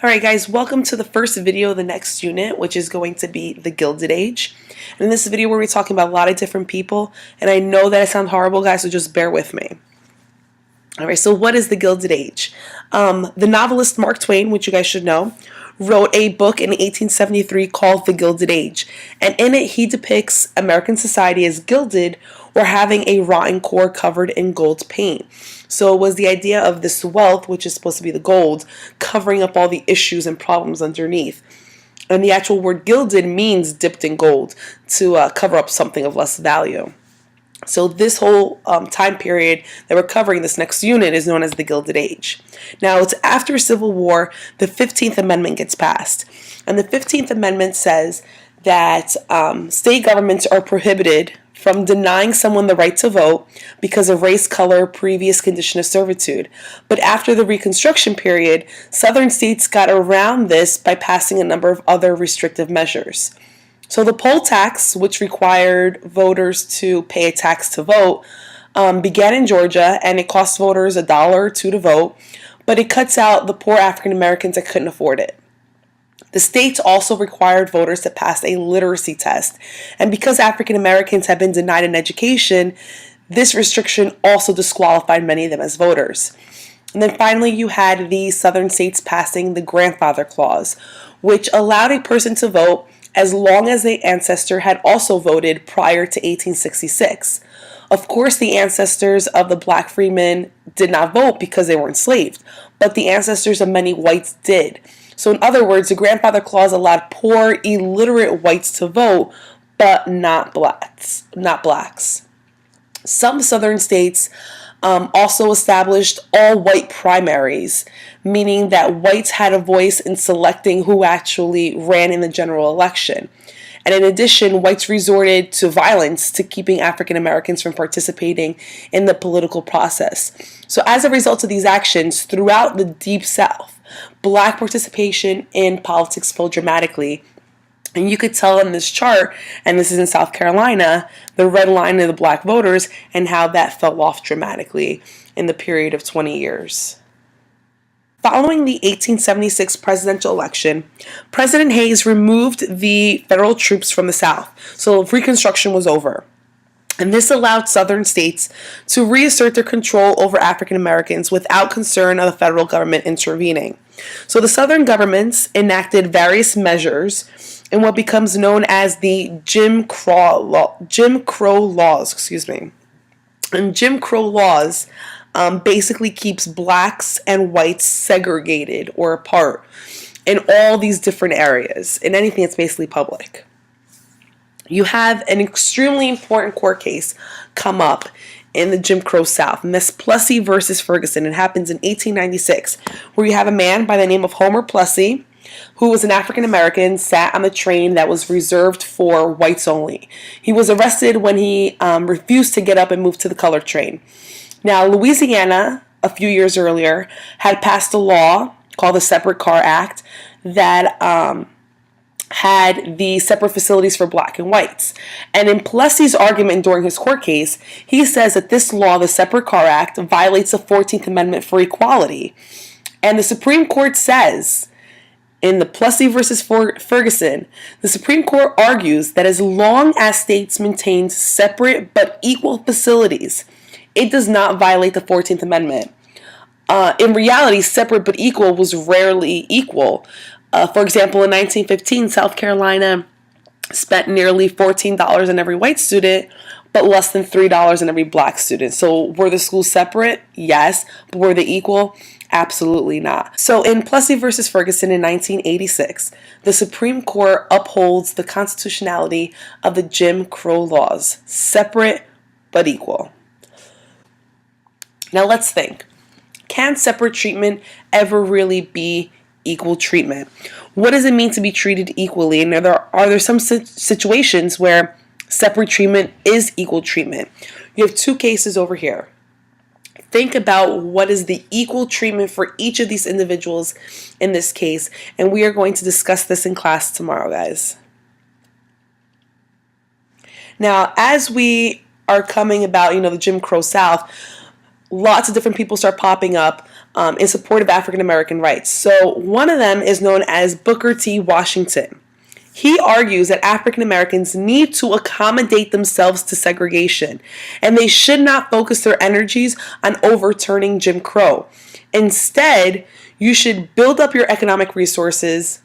Alright guys, welcome to the first video of the next unit, which is going to be the Gilded Age. And in this video we're talking about a lot of different people, and I know that it sounds horrible guys, so just bear with me. Alright, so what is the Gilded Age? The novelist Mark Twain, which you guys should know, wrote a book in 1873 called The Gilded Age, and in it he depicts American society as gilded or having a rotten core covered in gold paint. So it was the idea of this wealth, which is supposed to be the gold, covering up all the issues and problems underneath. And the actual word gilded means dipped in gold, to cover up something of less value. So this whole time period that we're covering, this next unit, is known as the Gilded Age. Now, it's after Civil War, the 15th Amendment gets passed. And the 15th Amendment says that state governments are prohibited from denying someone the right to vote because of race, color, previous condition of servitude. But after the Reconstruction period, Southern states got around this by passing a number of other restrictive measures. So the poll tax, which required voters to pay a tax to vote, began in Georgia, and it cost voters $1 or $2 to vote, but it cuts out the poor African Americans that couldn't afford it. The states also required voters to pass a literacy test, and because African Americans had been denied an education, this restriction also disqualified many of them as voters. And then finally you had the southern states passing the grandfather clause, which allowed a person to vote as long as the ancestor had also voted prior to 1866. Of course, the ancestors of the black freemen did not vote because they were enslaved, but the ancestors of many whites did. So in other words, the grandfather clause allowed poor, illiterate whites to vote, but not blacks. Some southern states also established all-white primaries, meaning that whites had a voice in selecting who actually ran in the general election. And in addition, whites resorted to violence to keeping African Americans from participating in the political process. So as a result of these actions, throughout the Deep South, black participation in politics fell dramatically. And you could tell in this chart, and this is in South Carolina, the red line of the black voters and how that fell off dramatically in the period of 20 years. Following the 1876 presidential election, President Hayes removed the federal troops from the South, so Reconstruction was over. And this allowed southern states to reassert their control over African Americans without concern of the federal government intervening. So the southern governments enacted various measures in what becomes known as the Jim Crow laws. And Jim Crow laws basically keeps blacks and whites segregated or apart in all these different areas, in anything that's basically public. You have an extremely important court case come up in the Jim Crow South, and that's Plessy versus Ferguson. It happens in 1896, where you have a man by the name of Homer Plessy, who was an African American, sat on the train that was reserved for whites only. He was arrested when he refused to get up and move to the colored train. Now, Louisiana, a few years earlier, had passed a law called the Separate Car Act that had the separate facilities for black and whites. And in Plessy's argument during his court case, he says that this law, the Separate Car Act, violates the 14th Amendment for equality. And the Supreme Court says, in the Plessy versus Ferguson, the Supreme Court argues that as long as states maintain separate but equal facilities, it does not violate the 14th Amendment. In reality, separate but equal was rarely equal. For example, in 1915, South Carolina spent nearly $14 on every white student, but less than $3 on every black student. So were the schools separate? Yes. But were they equal? Absolutely not. So in Plessy versus Ferguson in 1986, the Supreme Court upholds the constitutionality of the Jim Crow laws, separate but equal. Now let's think. Can separate treatment ever really be equal treatment? What does it mean to be treated equally? And are there some situations where separate treatment is equal treatment? You have two cases over here. Think about what is the equal treatment for each of these individuals in this case, and we are going to discuss this in class tomorrow, guys. Now, as we are coming about, the Jim Crow South, lots of different people start popping up in support of African American rights. So one of them is known as Booker T. Washington. He argues that African Americans need to accommodate themselves to segregation, and they should not focus their energies on overturning Jim Crow. Instead, you should build up your economic resources,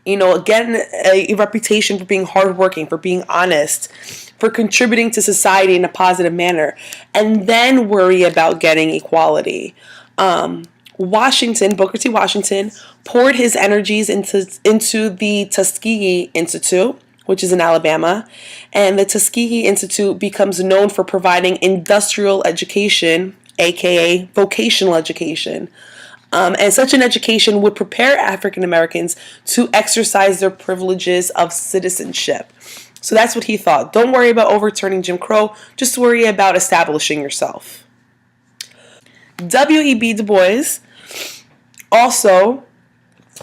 get a reputation for being hardworking, for being honest, for contributing to society in a positive manner, and then worry about getting equality. Booker T. Washington, poured his energies into the Tuskegee Institute, which is in Alabama, and the Tuskegee Institute becomes known for providing industrial education, aka vocational education. And such an education would prepare African Americans to exercise their privileges of citizenship. So that's what he thought. Don't worry about overturning Jim Crow, just worry about establishing yourself. W.E.B. Du Bois also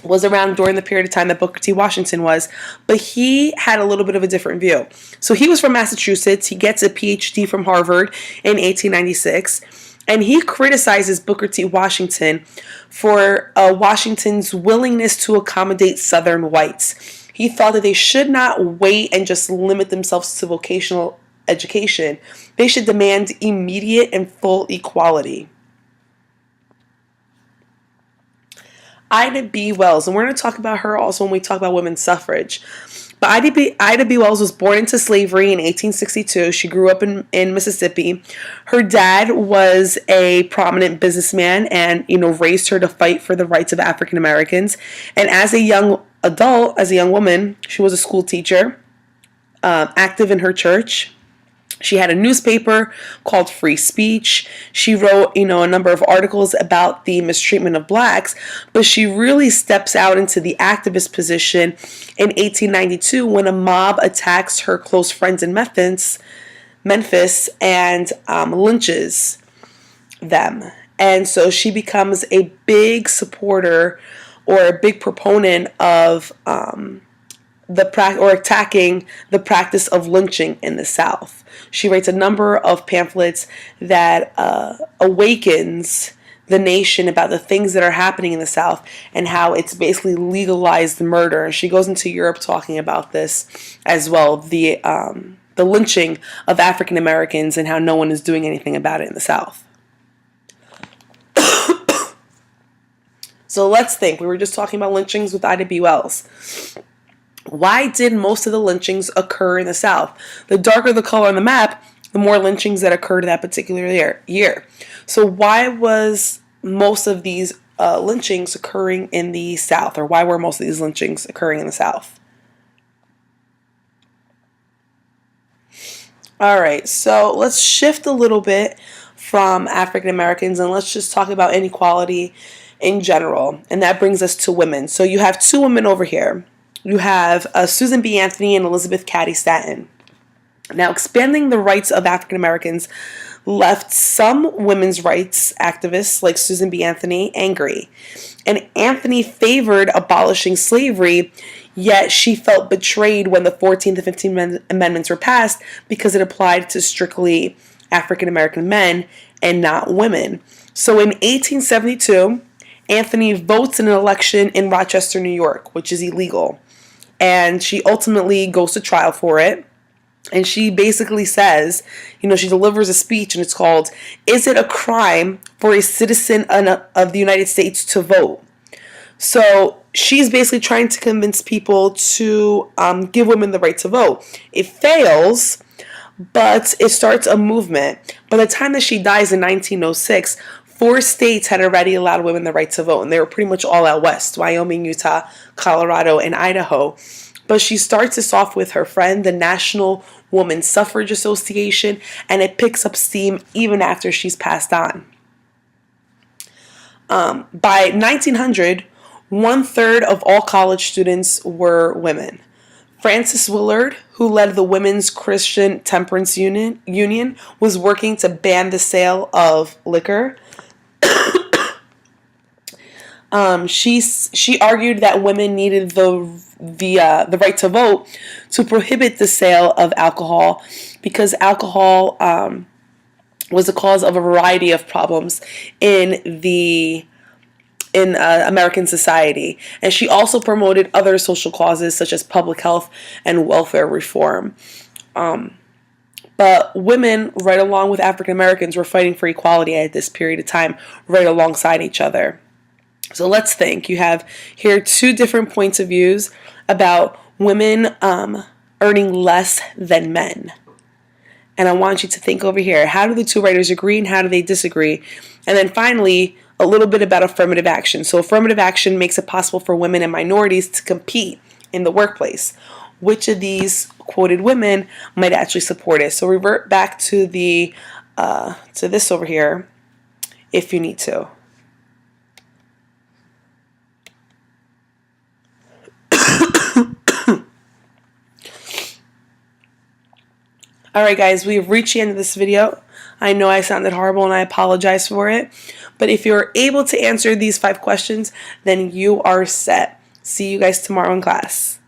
was around during the period of time that Booker T. Washington was, but he had a little bit of a different view. So he was from Massachusetts. He gets a PhD from Harvard in 1896, and he criticizes Booker T. Washington for Washington's willingness to accommodate Southern whites. He thought that they should not wait and just limit themselves to vocational education. They should demand immediate and full equality. Ida B. Wells, and we're going to talk about her also when we talk about women's suffrage. But Ida B. Wells was born into slavery in 1862. She grew up in Mississippi. Her dad was a prominent businessman and, raised her to fight for the rights of African Americans. And as a young adult, as a young woman, she was a school teacher, active in her church. She had a newspaper called Free Speech. She wrote, a number of articles about the mistreatment of blacks, but she really steps out into the activist position in 1892 when a mob attacks her close friends in Memphis and lynches them. And so she becomes a big supporter or a big proponent of attacking the practice of lynching in the South. She writes a number of pamphlets that awakens the nation about the things that are happening in the South and how it's basically legalized murder. And she goes into Europe talking about this as well, the lynching of African Americans and how no one is doing anything about it in the South. So let's think. We were just talking about lynchings with Ida B. Wells. Why did most of the lynchings occur in the South? The darker the color on the map, the more lynchings that occurred that particular year. So why was most of these lynchings occurring in the South? Or why were most of these lynchings occurring in the South? All right, so let's shift a little bit from African Americans and let's just talk about inequality in general. And that brings us to women. So you have two women over here. You have Susan B. Anthony and Elizabeth Cady Stanton. Now, expanding the rights of African Americans left some women's rights activists like Susan B. Anthony angry. And Anthony favored abolishing slavery, yet she felt betrayed when the 14th and 15th Amendments were passed because it applied to strictly African American men and not women. So in 1872, Anthony votes in an election in Rochester, New York, which is illegal. And she ultimately goes to trial for it. And she basically says, she delivers a speech and it's called, "Is it a crime for a citizen of the United States to vote?" So she's basically trying to convince people to give women the right to vote. It fails, but it starts a movement. By the time that she dies in 1906, 4 states had already allowed women the right to vote, and they were pretty much all out west: Wyoming, Utah, Colorado, and Idaho. But she starts this off with her friend, the National Women's Suffrage Association, and it picks up steam even after she's passed on. By 1900, 1/3 of all college students were women. Frances Willard, who led the Women's Christian Temperance Union, was working to ban the sale of liquor. She argued that women needed the right to vote to prohibit the sale of alcohol because alcohol was the cause of a variety of problems in American society. And she also promoted other social causes such as public health and welfare reform. But women, right along with African Americans, were fighting for equality at this period of time, right alongside each other. So let's think. You have here two different points of views about women earning less than men. And I want you to think over here, how do the two writers agree and how do they disagree? And then finally, a little bit about affirmative action. So affirmative action makes it possible for women and minorities to compete in the workplace. Which of these quoted women might actually support it? So revert back to the to this over here if you need to. Alright guys, we've reached the end of this video. I know I sounded horrible and I apologize for it. But if you're able to answer these 5 questions, then you are set. See you guys tomorrow in class.